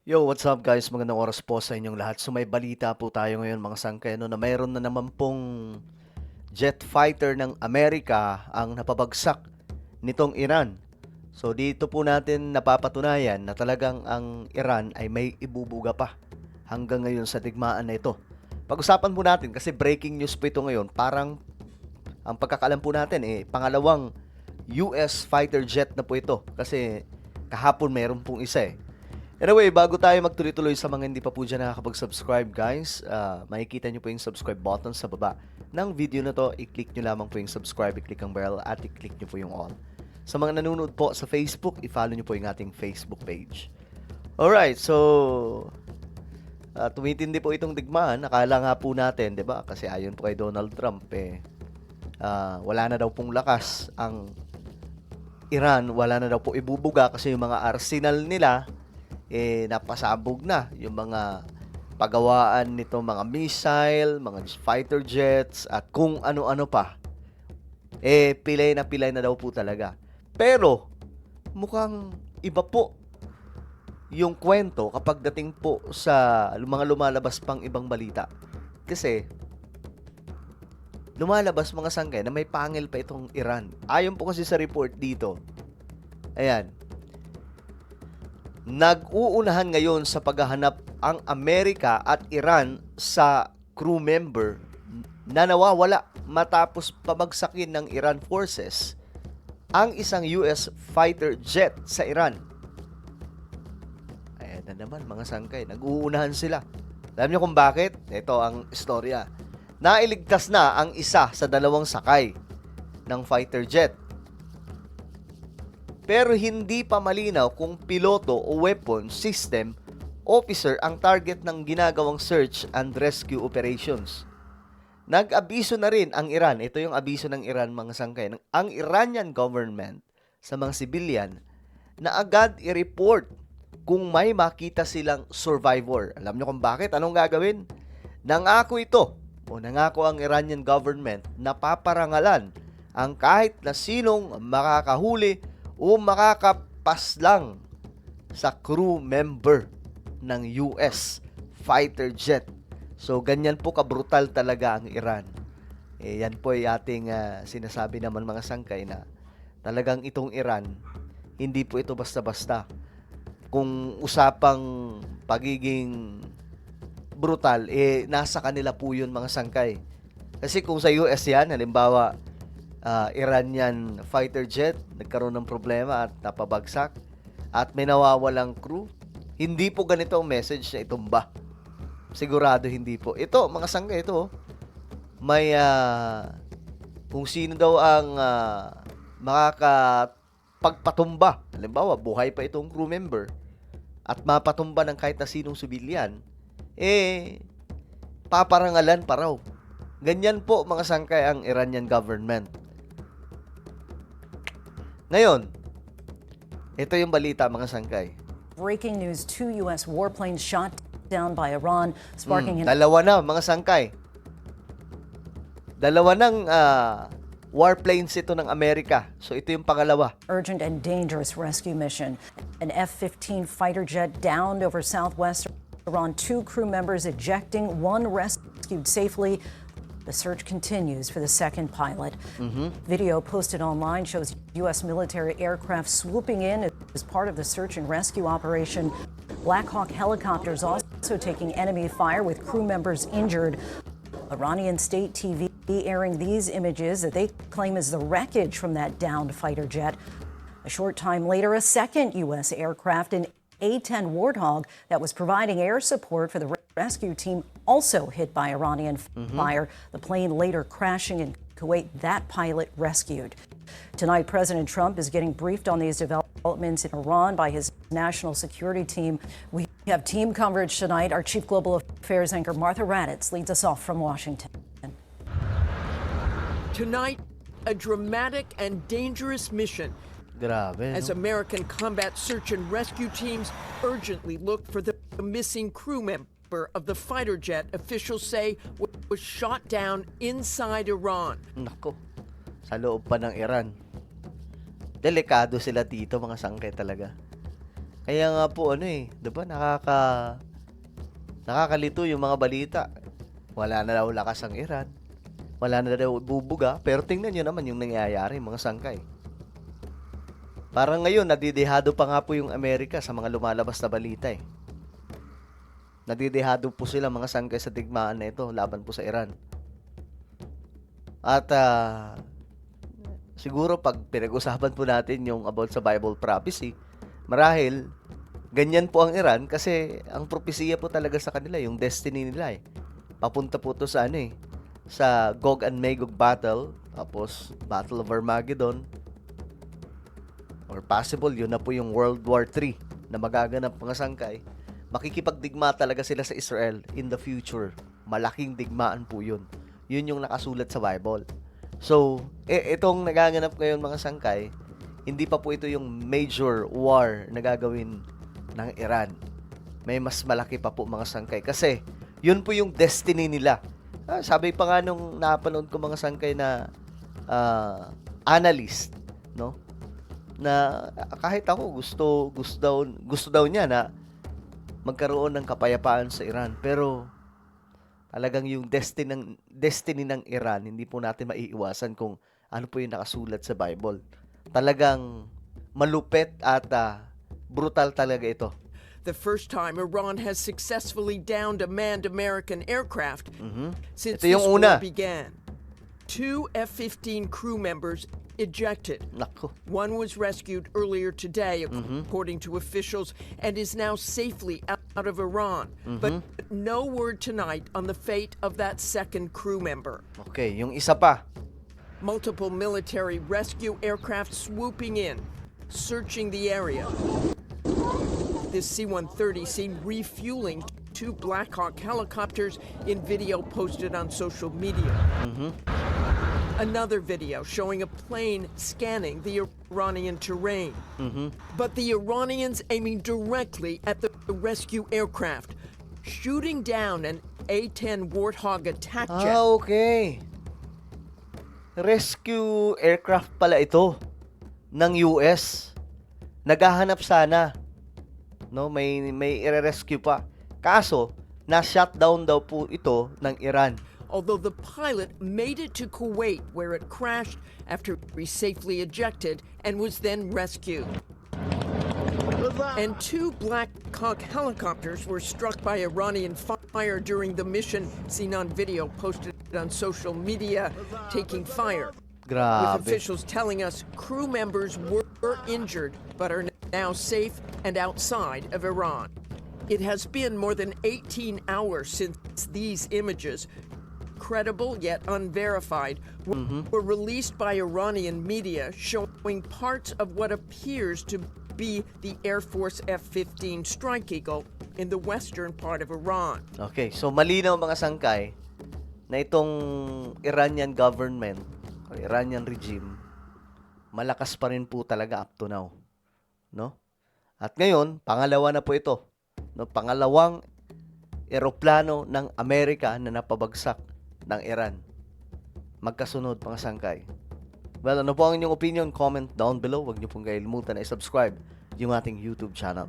Yo, what's up guys? Magandang oras po sa inyong lahat. So may balita po tayo ngayon mga sangkay na mayroon na naman pong jet fighter ng Amerika ang napabagsak nitong Iran. So dito po natin napapatunayan na talagang ang Iran ay may ibubuga pa hanggang ngayon sa digmaan na ito. Pag-usapan po natin kasi breaking news po ito ngayon. Parang ang pagkakalam po natin pangalawang US fighter jet na po ito kasi kahapon mayroon pong isa eh. Anyway, bago tayo magtuloy-tuloy sa mga hindi pa po dyan nakakapag-subscribe guys, makikita nyo po yung subscribe button sa baba ng video na to. I-click nyo lamang po yung subscribe, i-click ang bell at i-click nyo po yung all. Sa mga nanonood po sa Facebook, i-follow nyo po yung ating Facebook page. Alright, so tumitindi po itong digmaan. Akala nga po natin, 'di ba? Kasi ayon po kay Donald Trump wala na daw pong lakas ang Iran, wala na daw po ibubuga kasi yung mga arsenal nila napasabog na yung mga pagawaan nito mga missile, mga fighter jets at kung ano-ano pa. Pilay na daw po talaga. Pero mukhang iba po yung kwento kapag dating po sa mga lumalabas pang ibang balita. Kasi lumalabas mga sangkay na may pangil pa itong Iran. Ayon po kasi sa report dito. Ayan, nag-uunahan ngayon sa paghahanap ang Amerika at Iran sa crew member na nawawala matapos pabagsakin ng Iran forces ang isang US fighter jet sa Iran. Ayan na naman mga sangkay, nag-uunahan sila. Alam niyo kung bakit? Ito ang istorya. Nailigtas na ang isa sa dalawang sakay ng fighter jet. Pero hindi pa malinaw kung piloto o weapon system officer ang target ng ginagawang search and rescue operations. Nag-abiso na rin ang Iran, ito yung abiso ng Iran mga sangkay, ang Iranian government sa mga civilian na agad i-report kung may makita silang survivor. Alam nyo kung bakit? Anong gagawin? Nangako ang Iranian government na paparangalan ang kahit na sinong makakahuli o makakapaslang sa crew member ng US fighter jet. So, ganyan po kabrutal talaga ang Iran. Yan po ay ating sinasabi naman mga sangkay na talagang itong Iran, hindi po ito basta-basta. Kung usapang pagiging brutal, nasa kanila po yun mga sangkay. Kasi kung sa US yan, halimbawa, Iranian fighter jet nagkaroon ng problema at napabagsak at may nawawalang crew, hindi po ganito ang message na itumba. Sigurado hindi po. Ito, mga sangga ito, may kung sino daw ang makakapagpatumba. Halimbawa, buhay pa itong crew member at mapatumba ng kahit na sinong sibilyan, paparangalan pa raw. Ganyan po mga sangkay ang Iranian government. Ngayon, ito yung balita mga sangkay. Breaking news, 2 U.S. warplanes shot down by Iran, sparking an Dalawa na mga sangkay. Dalawa ng warplanes ito ng Amerika. So ito yung pangalawa. urgent and dangerous rescue mission. An F-15 fighter jet downed over southwest Iran, 2 crew members ejecting, 1 rescued safely. The search continues for the second pilot. Video posted online shows U.S. military aircraft swooping in as part of the search and rescue operation. Black Hawk helicopters also taking enemy fire with crew members injured. Iranian state TV airing these images that they claim is the wreckage from that downed fighter jet. A short time later, a second U.S. aircraft, an A-10 Warthog that was providing air support for the rescue team, also hit by Iranian fire. The plane later crashing in Kuwait, that pilot rescued. Tonight, President Trump is getting briefed on these developments in Iran by his national security team. We have team coverage tonight. Our chief global affairs anchor, Martha Raddatz, leads us off from Washington. Tonight, a dramatic and dangerous mission Grabe, as no? American combat search and rescue teams urgently look for the missing crew member of the fighter jet officials say was shot down inside Iran. Nako, sa loob pa ng Iran. Delikado sila dito mga sangkay talaga. Kaya nga po ano eh, 'di ba nakakalito yung mga balita. Wala na daw lakas ang Iran. Wala na daw bubuga, pero tingnan niyo naman yung nangyayari, mga sangkay. Parang ngayon nadidehado pa nga po yung Amerika sa mga lumalabas na balita eh. Nadidehado po sila mga sangkay sa digmaan na ito laban po sa Iran. At siguro pag pinag-usapan po natin yung about sa Bible prophecy, marahil ganyan po ang Iran kasi ang propesiya po talaga sa kanila, yung destiny nila eh. Papunta po to sa ano eh, sa Gog and Magog battle, tapos Battle of Armageddon, or possible yun na po yung World War III na magaganap mga sangkay. Makikipagdigma talaga sila sa Israel in the future. Malaking digmaan po yun. Yun yung nakasulat sa Bible. So, itong nagaganap ngayon mga sangkay, hindi pa po ito yung major war na gagawin ng Iran. May mas malaki pa po mga sangkay. Kasi, yun po yung destiny nila. Sabi pa nga nung napanood ko mga sangkay na analyst, no? Na kahit ako gusto daw niya na magkaroon ng kapayapaan sa Iran, pero talagang yung destiny ng Iran hindi po natin maiiwasan kung ano po yung nakasulat sa Bible. Talagang malupit at brutal talaga ito. The first time Iran has successfully downed a manned American aircraft since Ito yung this una. war began. 2 F-15 crew members ejected. Nako. One was rescued earlier today, according to officials, and is now safely out of Iran. But no word tonight on the fate of that second crew member. Okay, yung isa pa. Multiple military rescue aircraft swooping in, searching the area. This C-130 seen refueling 2 Black Hawk helicopters in video posted on social media. Another video showing a plane scanning the Iranian terrain. But the Iranians aiming directly at the rescue aircraft, shooting down an A-10 Warthog attack jet. Okay. Rescue aircraft pala ito ng US. Naghahanap sana. No, may i-rescue pa. Kaso, na-shutdown daw po ito ng Iran. Although the pilot made it to Kuwait, where it crashed after he safely ejected and was then rescued. And 2 Black Hawk helicopters were struck by Iranian fire during the mission, seen on video posted on social media, taking fire. With Grabe. officials telling us crew members were injured but are now safe and outside of Iran. It has been more than 18 hours since these images, credible yet unverified, were released by Iranian media showing parts of what appears to be the Air Force F-15 Strike Eagle in the western part of Iran. Okay, so malinaw mga sangkay na itong Iranian government or Iranian regime malakas pa rin po talaga up to now, no? At ngayon, pangalawa na po ito, no? Pangalawang eroplano ng Amerika na napabagsak ng Iran. Magkasunod mga sangkay. Well, ano po ang inyong opinion? Comment down below. Huwag niyo pong kalimutan na i-subscribe yung ating YouTube channel.